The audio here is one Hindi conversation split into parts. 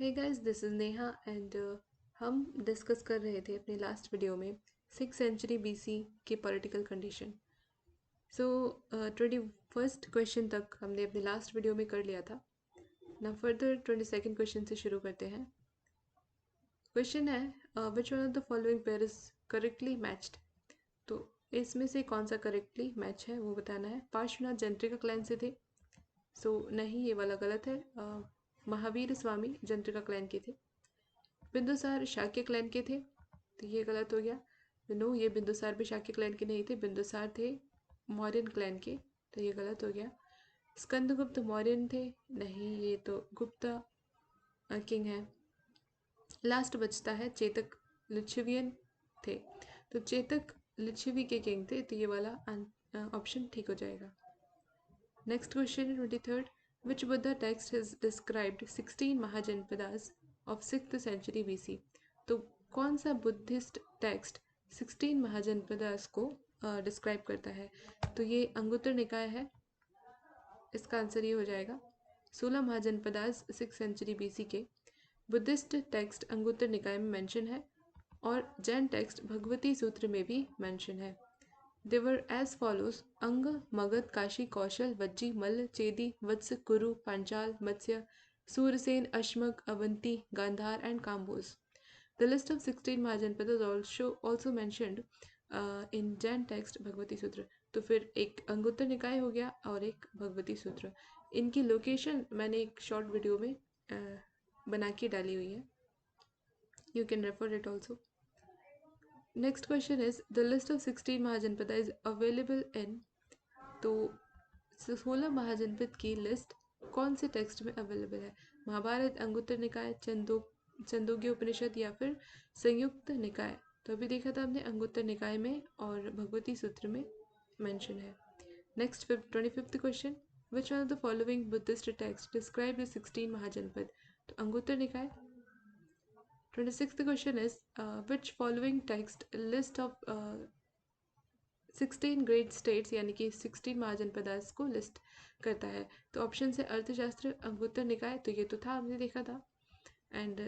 Hey guys, this is Neha and हम डिस्कस कर रहे थे अपने लास्ट वीडियो में 6th सेंचुरी बीसी के political condition. So 21st question तक हमने अपने लास्ट वीडियो में कर लिया था। ना फर्दर 22nd क्वेश्चन से शुरू करते हैं। क्वेश्चन है विच one of the following pair is correctly matched. तो इसमें से कौन सा करेक्टली मैच है वो बताना है। पार्श्वनाथ जंत्रिका क्लैन से थे, सो नहीं, ये वाला गलत है। महावीर स्वामी जंत्रिका क्लैन के थे। बिंदुसार शाक्य क्लैन के थे, तो ये गलत हो गया। नो, ये बिंदुसार भी शाक्य क्लैन के नहीं थे, बिंदुसार थे मौर्यन क्लैन के, तो ये गलत हो गया। स्कंदगुप्त मौर्यन थे, नहीं, ये तो गुप्ता किंग है। लास्ट बचता है चेतक लिच्छवियन थे, तो चेतक लिच्छवी के किंग थे, तो ये वाला ऑप्शन ठीक हो जाएगा। नेक्स्ट क्वेश्चन है 23rd। Which Buddha text has described 16 mahajanapadas of 6th century BC. तो कौन सा बुद्धिस्ट टेक्स्ट 16 महाजनपदास को डिस्क्राइब करता है। तो ये अंगुत्तर निकाय है, इसका आंसर ये हो जाएगा। 16 महाजनपदास 6th सेंचुरी बीसी के बुद्धिस्ट टेक्स्ट अंगुत्तर निकाय में मेंशन है और जैन टेक्स्ट भगवती सूत्र में भी मेंशन है। They were as follows: अंग, मगध, काशी, कौशल, वज्जी, मल्ल, चेदी, वत्स, कुरु, पांचाल, मत्स्य, Surya Sen, Ashmak, Avanti, Gandhara, and Kambos. The list of 16 महाजनपद is also mentioned in Jain text Bhagwati सूत्र। तो फिर एक अंगुत्तर निकाय हो गया और एक भगवती सूत्र। इनकी लोकेशन मैंने एक शॉर्ट वीडियो में बना के डाली हुई है, you can refer it also. Next question is the list of 16 Mahajanapada is available in. तो 16 महाजनपद की लिस्ट कौन से टेक्स्ट में अवेलेबल है। महाभारत, अंगुत्तर निकाय, छंदोग्य उपनिषद या फिर संयुक्त निकाय। तो अभी देखा था हमने अंगुत्तर निकाय में और भगवती सूत्र में मेंशन है। Next 25th question, which one of the following Buddhist text describe the 16 महाजनपद। तो अंगुत्तर निकाय। 26th question is which following text list of 16 great states यानी कि 16 महाजनपदास को लिस्ट करता है। तो ऑप्शन है अर्थशास्त्र, अंगुत्तर निकाय, तो ये तो था, हमने देखा था। एंड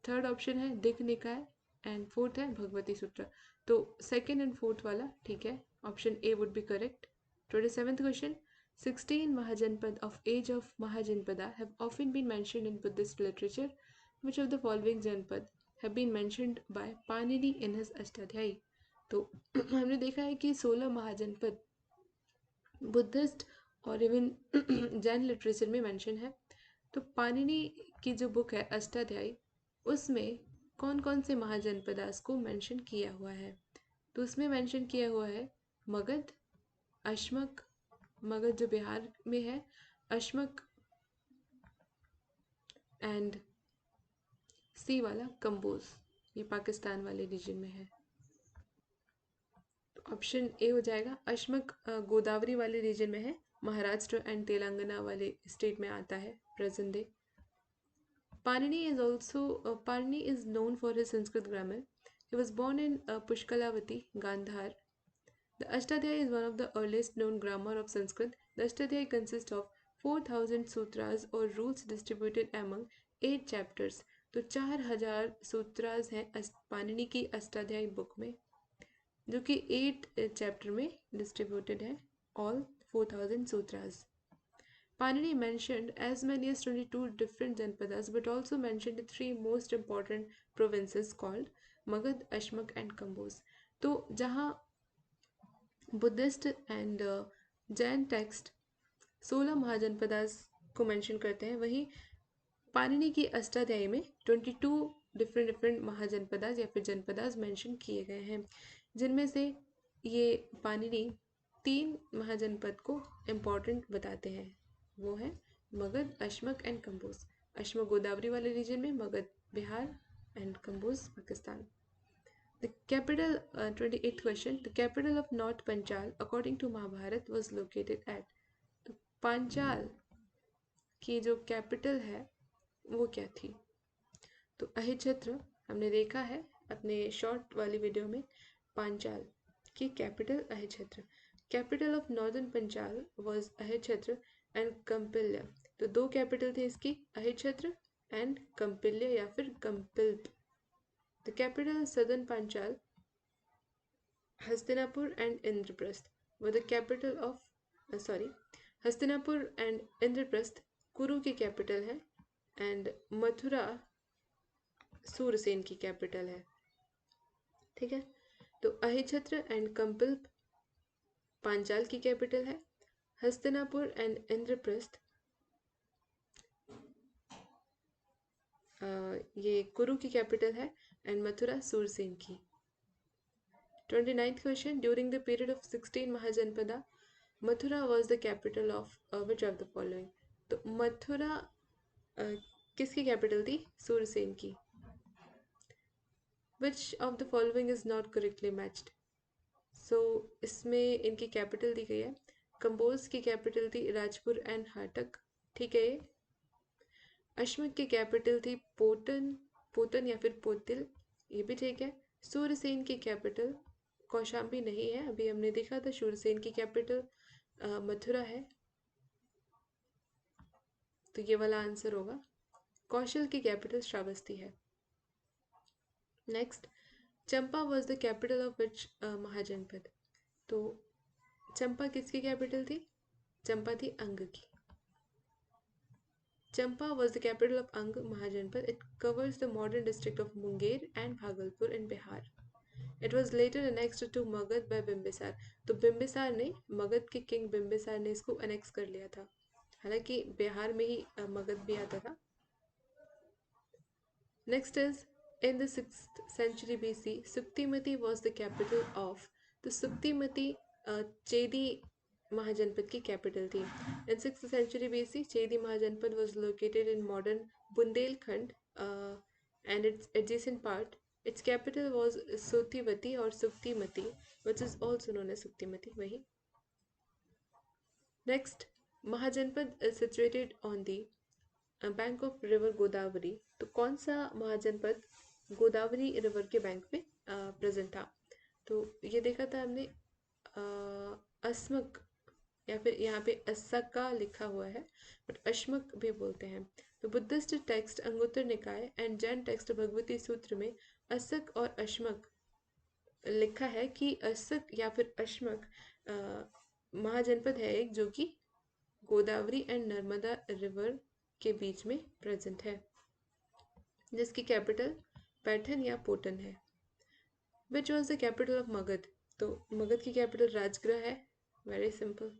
थर्ड ऑप्शन है दिक निकाय एंड फोर्थ है भगवती सूत्र। तो सेकेंड एंड फोर्थ वाला ठीक है, option A would be correct. 27th question, 16 महाजनपद of age of Mahajanpada have often been mentioned in Buddhist literature. Which of the following जनपद have been mentioned by Panini in his Ashtadhyayi. तो हमने देखा है कि 16 महाजनपद बुद्धिस्ट और इवन जैन लिटरेचर में मेंशन है। तो पानिनी की जो बुक है अष्टाध्यायी, उसमें कौन कौन से महाजनपदास को मेंशन किया हुआ है। तो उसमें मेंशन किया हुआ है मगध, अश्मक, मगध जो बिहार में है, अश्मक एंड सी वाला कंबोज, ये पाकिस्तान वाले रीजन में है। तो ऑप्शन ए हो जाएगा। अश्मक गोदावरी वाले रीजन में है, महाराष्ट्र एंड तेलंगाना वाले स्टेट में आता है present day. Panini is known for his Sanskrit grammar. He was born in Pushkalavati, Gandhar. The Ashtadhyayi is one of the earliest known grammar of Sanskrit. The Ashtadhyayi consists of 4000 sutras or rules distributed among 8 chapters. तो 4000 सूत्रास हैं पाणिनि की अष्टाध्यायी बुक में, जो कि 8 चैप्टर में डिस्ट्रीब्यूटेड है, all 4000 sutras. Panini mentioned as many as 22 different Janpadas but also mentioned the 3 most important provinces called Magad, Ashmak and Kambos. तो जहाँ Buddhist and Jain text 16 mahajanapadas को मेंशन करते हैं, वहीं पाणिनि की अष्टाध्यायी में 22 डिफरेंट महाजनपदास या फिर जनपदास मेंशन किए गए हैं, जिनमें से ये पाणिनि 3 महाजनपद को इम्पोर्टेंट बताते हैं। वो है मगध, अश्मक एंड कंबोज। अश्मक गोदावरी वाले रीजन में, Magadh Bihar and Kamboj Pakistan. The capital, 28th question, the capital of North Panchal according to Mahabharat was located at। तो पांचाल की जो कैपिटल है वो क्या थी। तो अहिच्छत्र हमने देखा है अपने शॉर्ट वाली वीडियो में, पांचाल की capital Ahichchhatra. Capital of northern Panchala was Ahichchhatra and Kampilya. तो 2 कैपिटल थे इसकी, अहिच्छत्र एंड कंपिल्य या फिर Kampilya. The capital southern Panchala, Hastinapur and Indraprastha were the capital of sorry Hastinapur and Indraprastha Kuru की कैपिटल है एंड मथुरा सूरसेन की कैपिटल है। ठीक है, तो अहिछत्र एंड कंपिल्प पांचाल की कैपिटल है, हस्तिनापुर एंड इंद्रप्रस्थ ये कुरु की कैपिटल है एंड मथुरा सूरसेन की। 29th question, during the period of 16 mahajanapada Mathura was the capital of which of the following. तो मथुरा किसकी कैपिटल थी? सूरसेन की। Which of the following is not correctly matched. So इसमें इनकी कैपिटल दी गई है, कंबोज की कैपिटल थी राजपुर एंड हाटक। ठीक है, ये अश्मक की कैपिटल थी पोटन, पोतन या फिर पोतिल, ये भी ठीक है। सूरसेन की कैपिटल कौशाम्बी नहीं है, अभी हमने देखा था सूरसेन की कैपिटल मथुरा है, तो ये वाला आंसर होगा। कौशल की कैपिटल श्रावस्ती है। Next, Champa was the capital of which mahajanapada. तो चंपा किसकी कैपिटल थी? चंपा थी अंग की। Champa was the capital of Ang Mahajanpad. It covers the modern district of Munger and Bhagalpur in Bihar. It was later annexed to Magad by Bimbisar. तो बिम्बिसार ने, मगध के किंग बिम्बिसार ने इसको अनेक्स कर लिया था, हालांकि बिहार में ही मगध भी आता था। Next is, in the 6th century BC, Suktimati was the capital of. तो सुक्तिमती चेदी महाजनपद की कैपिटल थी। In 6th century BC, Chedi mahajanapada was located in modern Bundelkhand and its adjacent part. Its capital was Sotivati or Suktimati, which is also known as Suktimati. वही। Next, Mahajanpad is situated on the bank of river Godavari. तो कौन सा महाजनपद गोदावरी रिवर के बैंक पे प्रेजेंट था? तो ये देखा था हमने अस्मक या फिर यहाँ पे अस्सका लिखा हुआ है, बट अश्मक भी बोलते हैं। तो बुद्धिस्ट टेक्स्ट अंगुत्तर निकाय एंड जैन टेक्स्ट भगवती सूत्र में अस्सक और अश्मक लिखा है कि अस्सक या फिर अश्मक महाजनपद है एक, जो कि गोदावरी एंड नर्मदा रिवर के बीच में प्रेजेंट है, जिसकी कैपिटल पैठन या पोटन है। Which was the capital of Magadh. तो मगध की कैपिटल राजगृह है, वेरी सिंपल।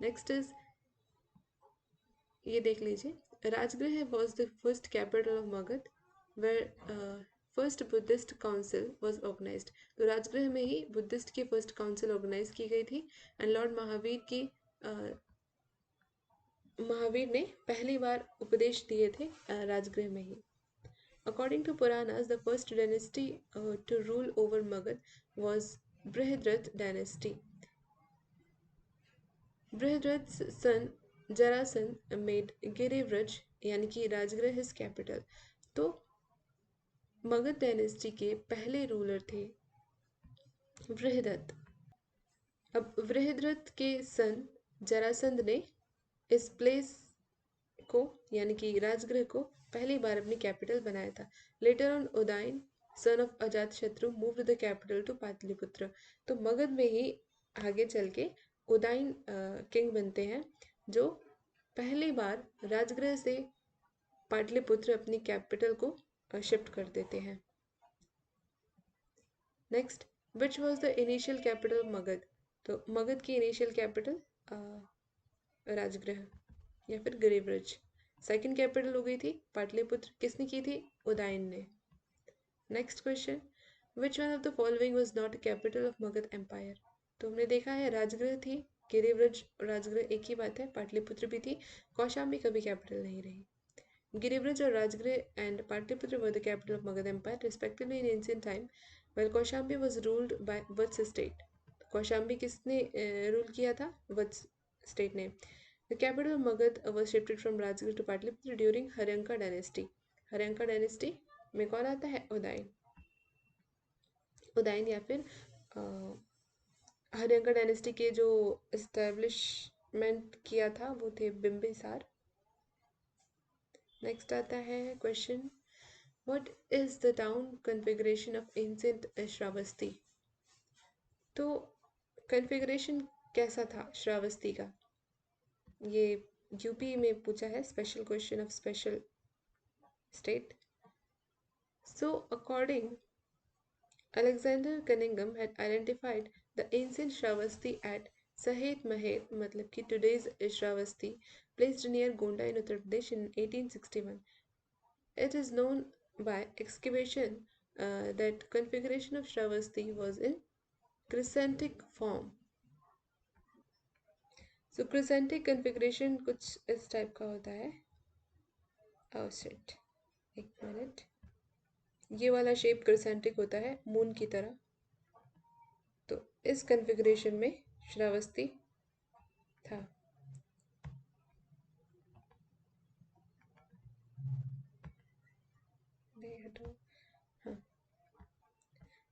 नेक्स्ट इज, ये देख लीजिए, Rajgriha was the first capital of Magadh where first Buddhist council was organised. तो राजगृह में ही बुद्धिस्ट की फर्स्ट काउंसिल ऑर्गेनाइज की गई थी एंड लॉर्ड महावीर ने पहली बार उपदेश दिए थे राजगृह में ही। According to Puranas, the first dynasty to rule over Magadha was Brihadratha dynasty. Brihadratha's son Jarasandha made Girivraja यानी कि राजगृह हिज कैपिटल। तो मगध डायनेस्टी के पहले रूलर थे बृहद्रथ। अब बृहद्रथ के सन जरासंध ने इस प्लेस को यानी कि राजगृह को पहली बार अपनी कैपिटल बनाया था। Later on Udayin son of Ajatashatru moved the capital to Pataliputra. तो मगध में ही आगे चल के उदयन किंग बनते हैं, जो पहली बार राजगृह से पाटलिपुत्र अपनी कैपिटल को शिफ्ट कर देते हैं। Next, which was the initial capital of Magadh. तो मगध की इनिशियल कैपिटल राजगृह या फिर गिरिव्रज। सेकंड कैपिटल हो गई थी पाटलिपुत्र, किसने की थी? उदयन ने। Next question, which one of the following was not capital of Magadh empire. तो हमने देखा है राजगृह थी, गिरिव्रज राजगृह एक ही बात है, पाटलिपुत्र भी थी, कौशाम्बी कभी कैपिटल नहीं रही। गिरिव्रज और Rajgriha and Pataliputra were the capital of Magadh empire respectively in ancient time, while Kaushambi was ruled by Vatsa state. Kaushambi किसने रूल किया था? वत्स स्टेट ने। The capital of Magad was shifted from Rajgir to Patliputra during Haryanka dynasty. Haryanka dynasty में कौन आता है? उदयन। उदयन या फिर हर्यंका डायनेस्टी के जो एस्टेब्लिशमेंट किया था वो थे बिम्बिसार। नेक्स्ट आता है question, what is the town configuration of ancient Shravasti? तो कन्फिगरेशन कैसा था श्रावस्ती का? ये यूपी में पूछा है, special question of special state. So according Alexander Cunningham had identified the ancient Shravasti at Sahet Maher, मतलब कि today's Shravasti, placed near Gonda in Uttar Pradesh in 1861. It is known by excavation that configuration of Shravasti was in crescentic form. So crescentic configuration कुछ इस टाइप का होता है. Oh shit, एक मिनट. ये वाला शेप क्रिसेंटिक होता है मून की तरह. तो इस कन्फिग्रेशन में श्रावस्ती था. हाँ.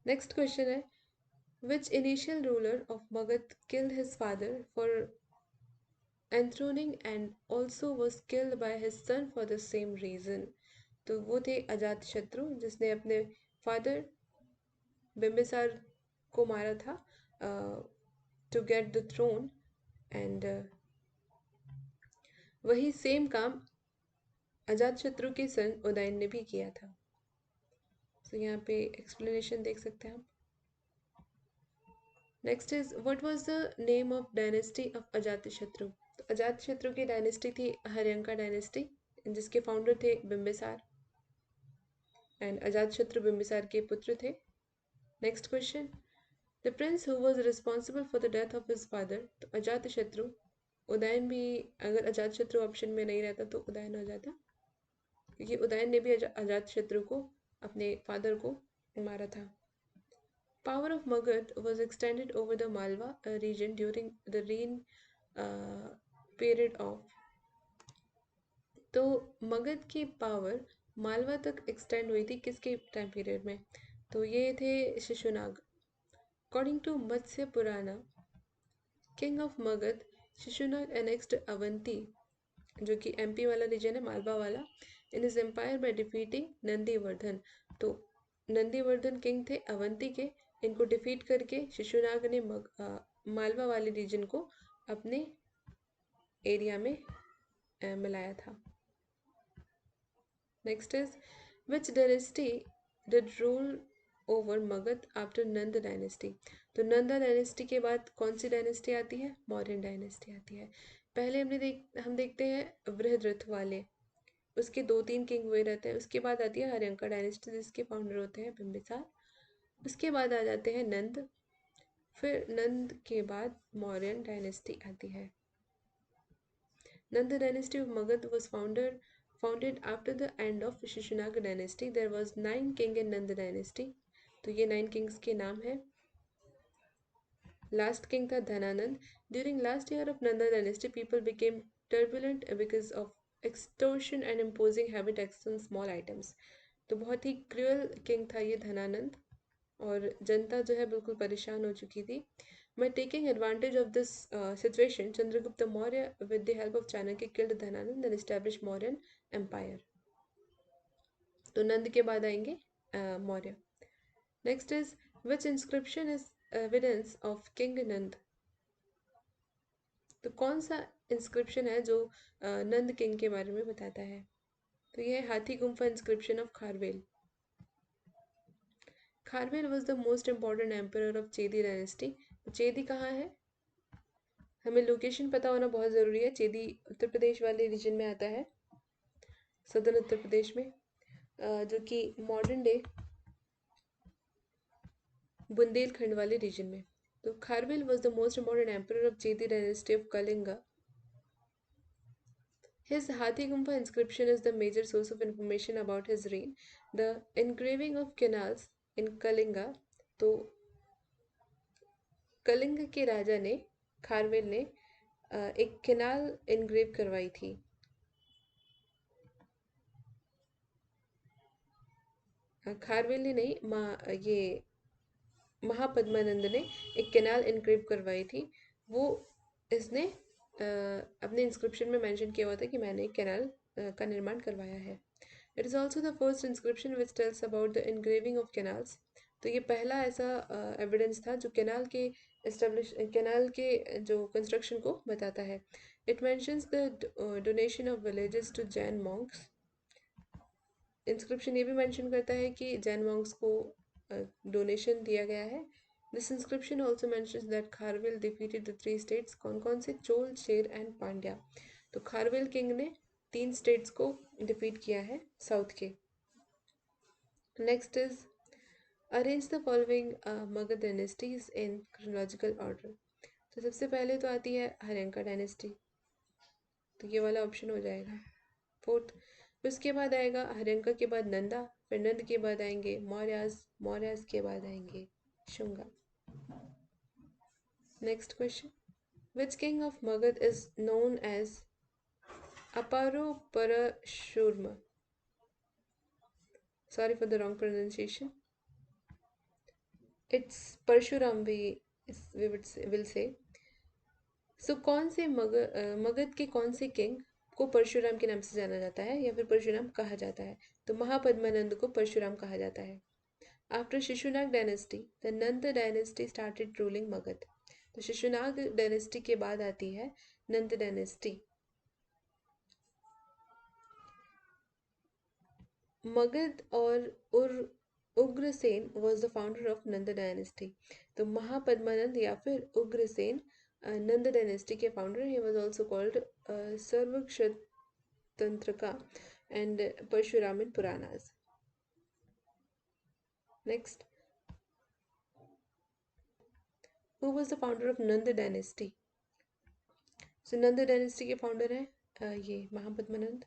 नेक्स्ट क्वेश्चन है, which initial ruler of Magad killed his father for enthroning and also was killed by his son for the same reason? तो वो थे अजातशत्रु, जिसने अपने फादर बिम्बिसार को मारा था to get the throne, and वही सेम काम अजातशत्रु के सन उदयन ने भी किया था. तो यहाँ पे एक्सप्लेनेशन देख सकते हैं आप. Next is, what was the name of dynasty of Ajatashatru? तो अजातशत्रु की डायनेस्टी थी हर्यंका डायनेस्टी, जिसके फाउंडर थे बिम्बिसार, एंड अजातशत्रु बिम्बिसार के पुत्र थे. Next question, the Prince who was responsible for the death of his father? तो अजातशत्रु. उदयन भी, अगर अजातशत्रु ऑप्शन में नहीं रहता तो उदयन हो जाता, क्योंकि उदयन ने भी अजातशत्रु को, अपने फादर को मारा था. Power of Magad was extended over the Malwa region during the reign period of. तो मगध की पावर मालवा तक एक्सटेंड हुई थी किसके टाइम पीरियड में? तो ये थे Shishunaga. According to Matsya Purana, king of Magadha Shishunaga annexed Avanti, जो कि एमपी वाला रीजन है, मालवा वाला, in his empire by defeating Nandivardhana. तो नंदीवर्धन किंग थे अवंती के, इनको डिफीट करके शिशुनाग ने मालवा वाले रीजन को अपने एरिया में मिलाया था. Next is, which dynasty did rule over Magadh after Nand dynasty? तो नंदा डायनेस्टी के बाद कौन सी डायनेस्टी आती है? मौर्यन डायनेस्टी आती है. पहले हम देखते हैं बृहद्रथ वाले, उसके 2-3 किंग हुए रहते हैं. उसके बाद आती है हर्यंका डायनेस्टी, जिसके फाउंडर होते हैं बिम्बिसार. उसके बाद आ जाते हैं नंद, फिर नंद के बाद मौर्यन डायनेस्टी आती है. Nanda dynasty of Magadha was founded after the end of Shishunaga dynasty. There was 9 king in Nanda dynasty. तो ये 9 kings के नाम है. लास्ट किंग था Dhanananda. During last year of Nanda dynasty people became turbulent because of extortion and imposing heavy tax on small items. तो बहुत ही क्रूअल किंग था ये धनानंद, और जनता जो है बिल्कुल परेशान हो चुकी थी. By taking advantage of this situation, Chandragupta Maurya, with the help of Chanakya, killed Dhananand and established Mauryan Empire. तो नंद के बाद आएंगे Maurya. Next is, which inscription is evidence of King Nand? तो कौन सा इंस्क्रिप्शन है जो नंद किंग के बारे में बताता है? तो ये है Hathigumpha inscription of Kharavela. Kharavela was the most important emperor of Chedi dynasty. Chedi कहाँ है? हमें लोकेशन पता होना बहुत ज़रूरी है. चेदी उत्तर प्रदेश वाले रीजन में आता है, सदर्न उत्तर प्रदेश में, जो कि मॉडर्न डे बुंदेलखंड वाले रीजन में. तो Kharavela was the most important emperor of Chedi dynasty of Kalinga. His Hathi Gumpa inscription is the major source of information about his reign. The engraving of canals in Kalinga. तो कलिंग के राजा ने, खारवेल ने, एक कैनाल इनग्रेव करवाई थी. खारवेल ने नहीं, ये महापद्मानंद ने एक कैनाल इनग्रेव करवाई थी. वो इसने अपने इंस्क्रिप्शन में मेंशन किया हुआ था कि मैंने एक कैनाल का निर्माण करवाया है। It is also the first inscription which tells about the engraving of canals. तो ये पहला ऐसा एविडेंस था जो कैनाल के जो कंस्ट्रक्शन को बताता है। It mentions the donation of villages to Jain monks. Inscription ये भी मेंशन करता है कि जैन मॉन्क्स को डोनेशन दिया गया है। This inscription also mentions that Kharavela defeated the 3 states. कौन कौन से? चोल, शेर एंड पांड्या। तो खारवेल किंग ने 3 स्टेट्स को डिफीट किया है साउथ के। Next is arrange the following Magadh dynasties in chronological order. तो सबसे पहले तो आती है हर्यंका डायनेस्टी, तो ये वाला ऑप्शन हो जाएगा 4th। उसके बाद आएगा हर्यंका के बाद नंदा, फिर नंद के बाद आएंगे मौर्यास, मौर्यास के बाद आएंगे Shungas. Next question, which king of Magadha is known as अपारो Parashurama? Sorry for the wrong pronunciation. It's Parshuram, we will say. So कौन से मगध के कौन से किंग को परशुराम के नाम से जाना जाता है या फिर परशुराम कहा जाता है? तो महापद्मानंद को परशुराम कहा जाता है। After Shishunag dynasty the Nanda dynasty started ruling Magadh. तो शिशुनाग डायनेस्टी के बाद आती है नंद डायनेस्टी। मगध और Ugrasena was the founder of Nanda dynasty. तो महापद्मानंद या फिर उग्रसेन नंद डायनेस्टी के founder. He was also called Sarvakshatrantaka and Parashurama in Puranas. Next, who was the founder of Nanda dynasty? So Nanda dynasty के फाउंडर हैं ये महापद्मानंद।